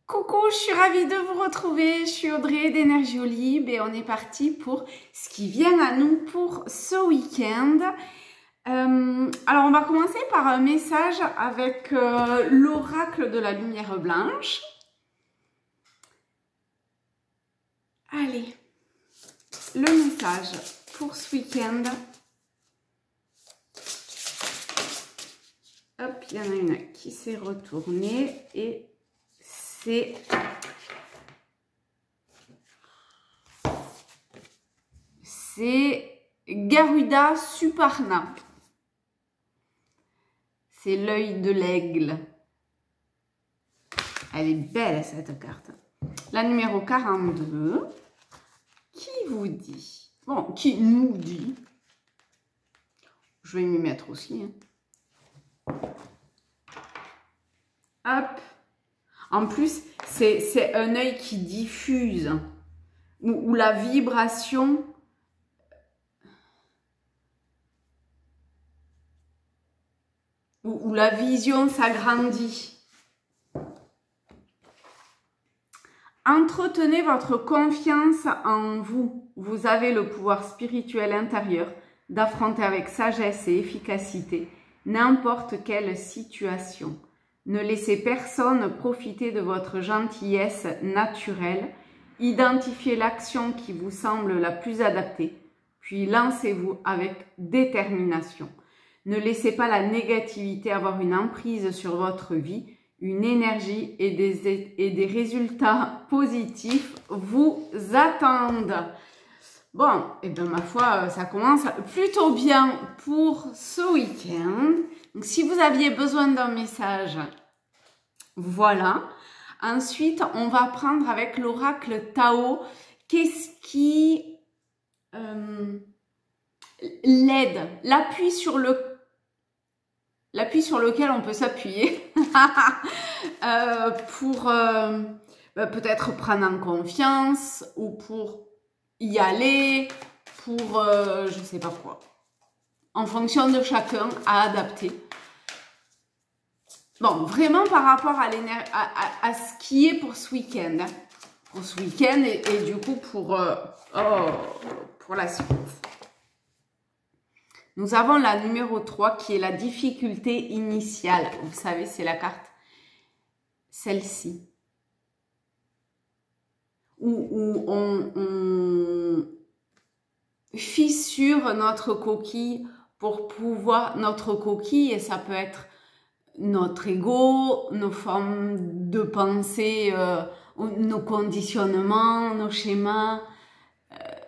Coucou, je suis ravie de vous retrouver. Je suis Audrey d'Énergie Olive et on est parti pour ce qui vient à nous pour ce week-end. Alors, on va commencer par un message avec l'oracle de la lumière blanche. Allez, le message pour ce week-end. Hop, il y en a une qui s'est retournée et c'est Garuda Suparna. C'est l'œil de l'aigle. Elle est belle cette carte. La numéro 42 qui vous dit, bon, qui nous dit, je vais m'y mettre aussi. Hop. En plus, c'est un œil qui diffuse, où la vibration où la vision s'agrandit. Entretenez votre confiance en vous. Vous avez le pouvoir spirituel intérieur d'affronter avec sagesse et efficacité n'importe quelle situation. Ne laissez personne profiter de votre gentillesse naturelle. Identifiez l'action qui vous semble la plus adaptée, puis lancez-vous avec détermination. Ne laissez pas la négativité avoir une emprise sur votre vie. Une énergie et des résultats positifs vous attendent. Bon, et bien ma foi, ça commence plutôt bien pour ce week-end. Donc, si vous aviez besoin d'un message, voilà. Ensuite, on va prendre avec l'oracle Tao. Qu'est-ce qui l'aide? L'appui sur lequel on peut s'appuyer pour peut-être prendre en confiance ou pour y aller, pour je sais pas quoi. En fonction de chacun, à adapter. Bon, vraiment par rapport à ce qui est pour ce week-end. Pour ce week-end et du coup pour la suite. Nous avons la numéro 3 qui est la difficulté initiale. Vous savez, c'est la carte, celle-ci. Où on fissure notre coquille pour pouvoir... Notre coquille, et ça peut être notre ego, nos formes de pensée, nos conditionnements, nos schémas,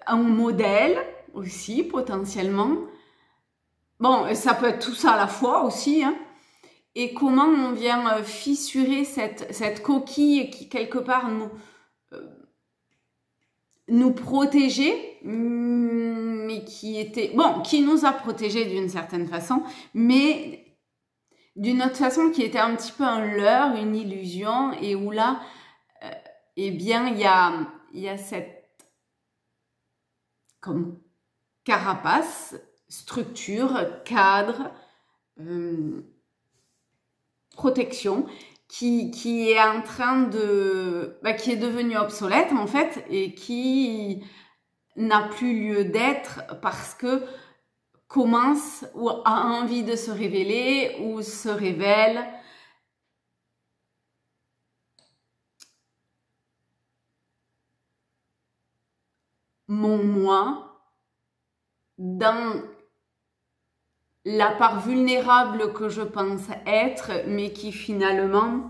un modèle aussi potentiellement. Bon, ça peut être tout ça à la fois aussi, hein. Et comment on vient fissurer cette coquille qui, quelque part, nous protégeait, mais qui était... Bon, qui nous a protégés d'une certaine façon, mais d'une autre façon qui était un petit peu un leurre, une illusion, et où là, eh bien, il y a cette... comme carapace, structure, cadre, protection, qui est en train de... qui est devenue obsolète en fait et qui n'a plus lieu d'être parce que commence ou a envie de se révéler ou se révèle. Mon moi dans la part vulnérable que je pense être, mais qui finalement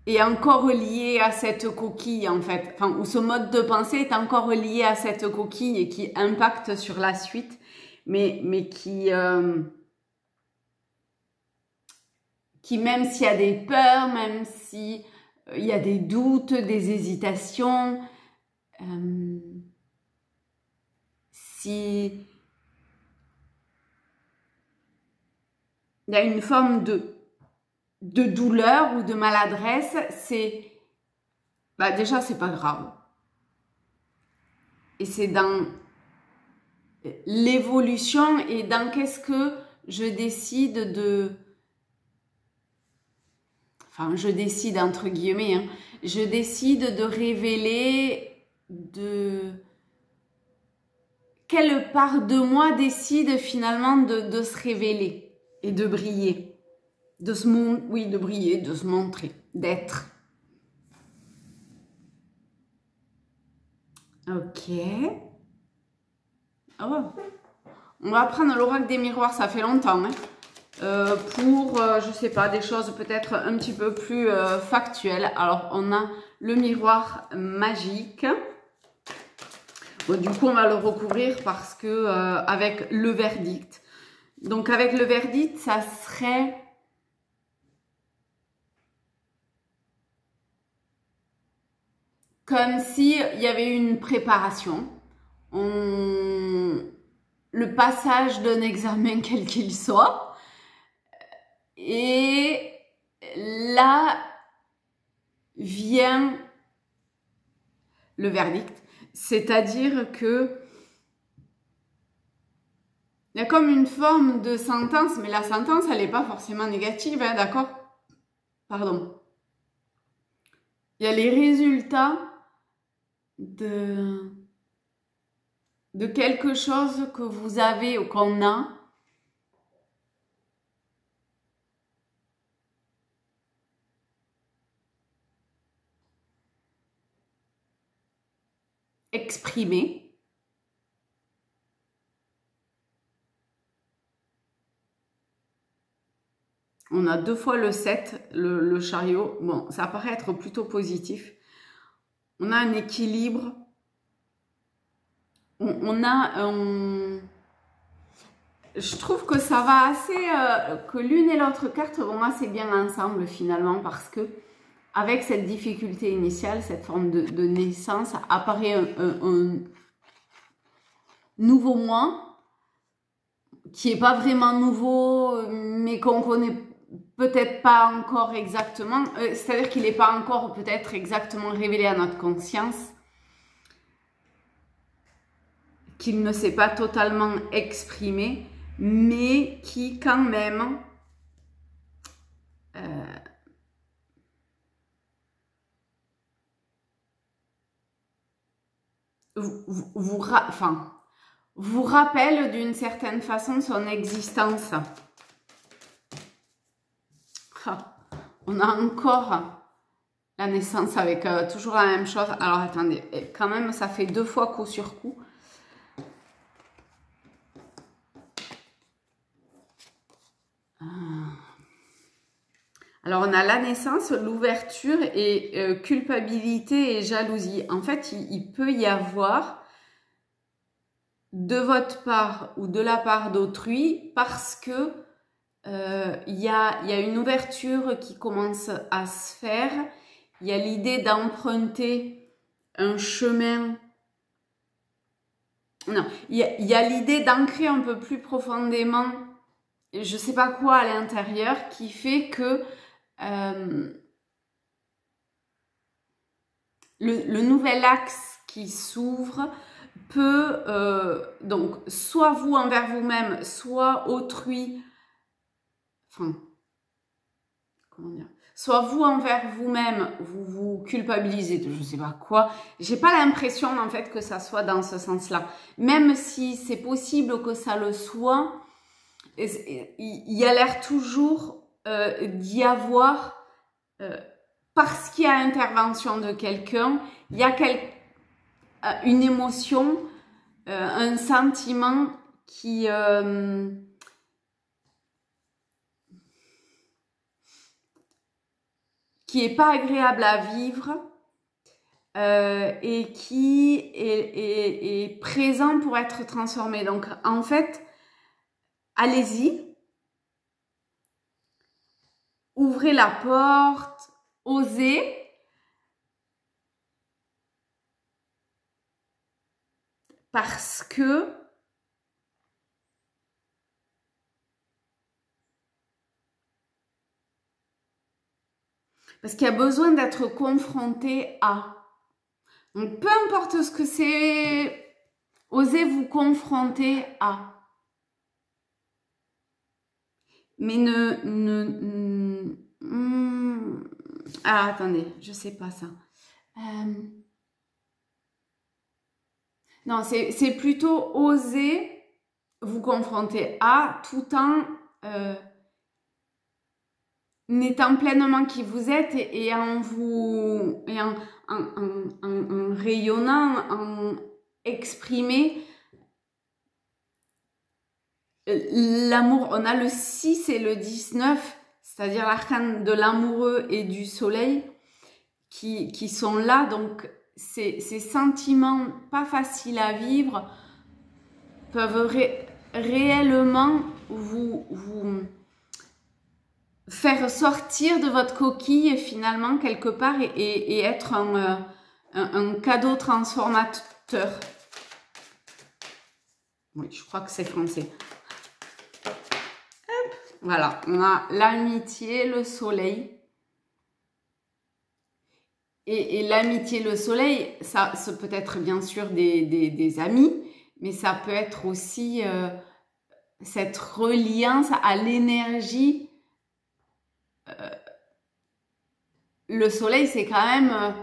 est encore liée à cette coquille en fait, enfin, où ce mode de pensée est encore lié à cette coquille et qui impacte sur la suite, mais qui même s'il y a des peurs, même si il y a des doutes, des hésitations, si il y a une forme de douleur ou de maladresse, c'est déjà c'est pas grave. Et c'est dans l'évolution et dans qu'est-ce que je décide de enfin je décide entre guillemets, hein, je décide de révéler quelle part de moi décide finalement de se révéler et de briller, de briller, de se montrer, d'être. Ok. Oh. On va prendre l'oracle des miroirs, ça fait longtemps, hein. Pour, je sais pas, des choses peut-être un petit peu plus factuelles. Alors, on a le miroir magique. Bon, du coup, on va le recouvrir parce que avec le verdict. Donc, avec le verdict, ça serait comme si il y avait une préparation. Le passage d'un examen quel qu'il soit. Et là vient le verdict. C'est-à-dire que il y a comme une forme de sentence, mais la sentence, elle n'est pas forcément négative, hein, d'accord? Pardon. Il y a les résultats de quelque chose que vous avez ou qu'on a exprimé. On a 2 fois le 7, le chariot. Bon, ça paraît être plutôt positif. On a un équilibre. On a un... Je trouve que ça va assez... que l'une et l'autre carte vont assez bien ensemble finalement parce que avec cette difficulté initiale, cette forme de naissance, apparaît un nouveau moi qui n'est pas vraiment nouveau, mais qu'on connaît peut-être pas encore exactement. C'est-à-dire qu'il n'est pas encore peut-être exactement révélé à notre conscience, qu'il ne s'est pas totalement exprimé, mais qui quand même vous rappelle d'une certaine façon son existence. Ah, on a encore la naissance avec toujours la même chose. Alors attendez, quand même ça fait 2 fois coup sur coup. Alors on a la naissance, l'ouverture et culpabilité et jalousie. En fait, il peut y avoir de votre part ou de la part d'autrui parce que il y a une ouverture qui commence à se faire. Il y a l'idée d'emprunter un chemin. Non, il y a l'idée d'ancrer un peu plus profondément, je sais pas quoi à l'intérieur, qui fait que le nouvel axe qui s'ouvre peut, donc, soit vous envers vous-même, soit autrui, enfin, comment dire, soit vous envers vous-même, vous vous culpabilisez de je sais pas quoi. J'ai pas l'impression en fait que ça soit dans ce sens-là. Même si c'est possible que ça le soit, il y a l'air toujours d'y avoir, parce qu'il y a intervention de quelqu'un, il y a une émotion, un sentiment qui est pas agréable à vivre et qui est présent pour être transformé. Donc en fait, allez-y, ouvrez la porte, osez. Parce qu'il y a besoin d'être confronté à. Donc, peu importe ce que c'est, osez vous confronter à. Mais Ah, attendez, je sais pas ça. Non, c'est plutôt oser vous confronter à tout en étant pleinement qui vous êtes et en vous et en rayonnant, en exprimer l'amour. On a le 6 et le 19, c'est-à-dire l'arcane de l'amoureux et du soleil qui sont là. Donc ces sentiments pas faciles à vivre peuvent réellement vous faire sortir de votre coquille finalement quelque part et être un cadeau transformateur. Oui, je crois que c'est français. Hop, voilà, on a l'amitié, le soleil. Et l'amitié, le soleil, ça peut être bien sûr des amis, mais ça peut être aussi cette reliance à l'énergie. Le soleil, c'est quand même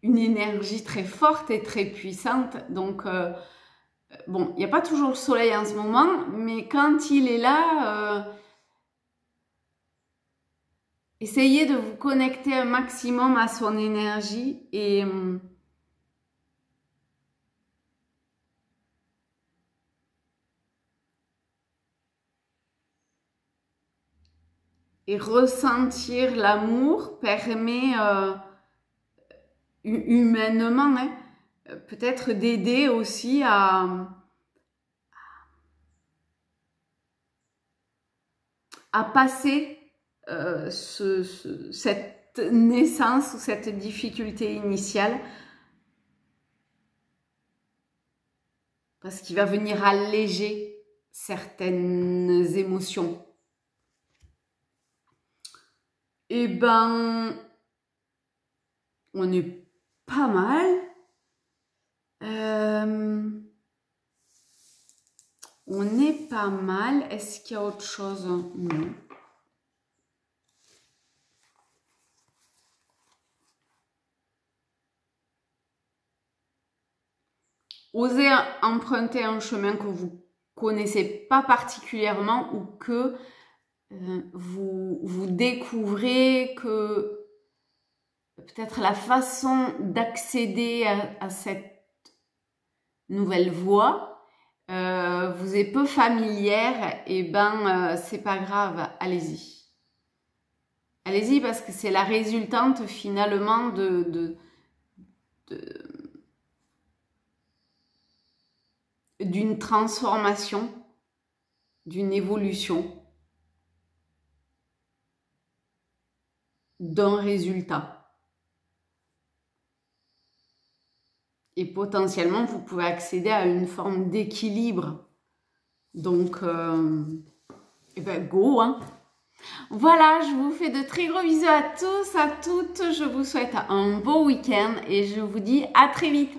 une énergie très forte et très puissante. Donc, bon, il n'y a pas toujours le soleil en ce moment, mais quand il est là, essayez de vous connecter un maximum à son énergie et ressentir l'amour permet humainement hein, peut-être d'aider aussi à passer cette naissance ou cette difficulté initiale parce qu'il va venir alléger certaines émotions. Eh ben, on est pas mal. On est pas mal. Est-ce qu'il y a autre chose? Non. Osez emprunter un chemin que vous connaissez pas particulièrement ou que vous découvrez que peut-être la façon d'accéder à cette nouvelle voie vous est peu familière, et ben c'est pas grave, allez-y. Allez-y parce que c'est la résultante finalement d'une transformation, d'une évolution, d'un résultat. Et potentiellement, vous pouvez accéder à une forme d'équilibre. Donc, eh ben, go, hein. Voilà, je vous fais de très gros bisous à tous, à toutes. Je vous souhaite un beau week-end et je vous dis à très vite.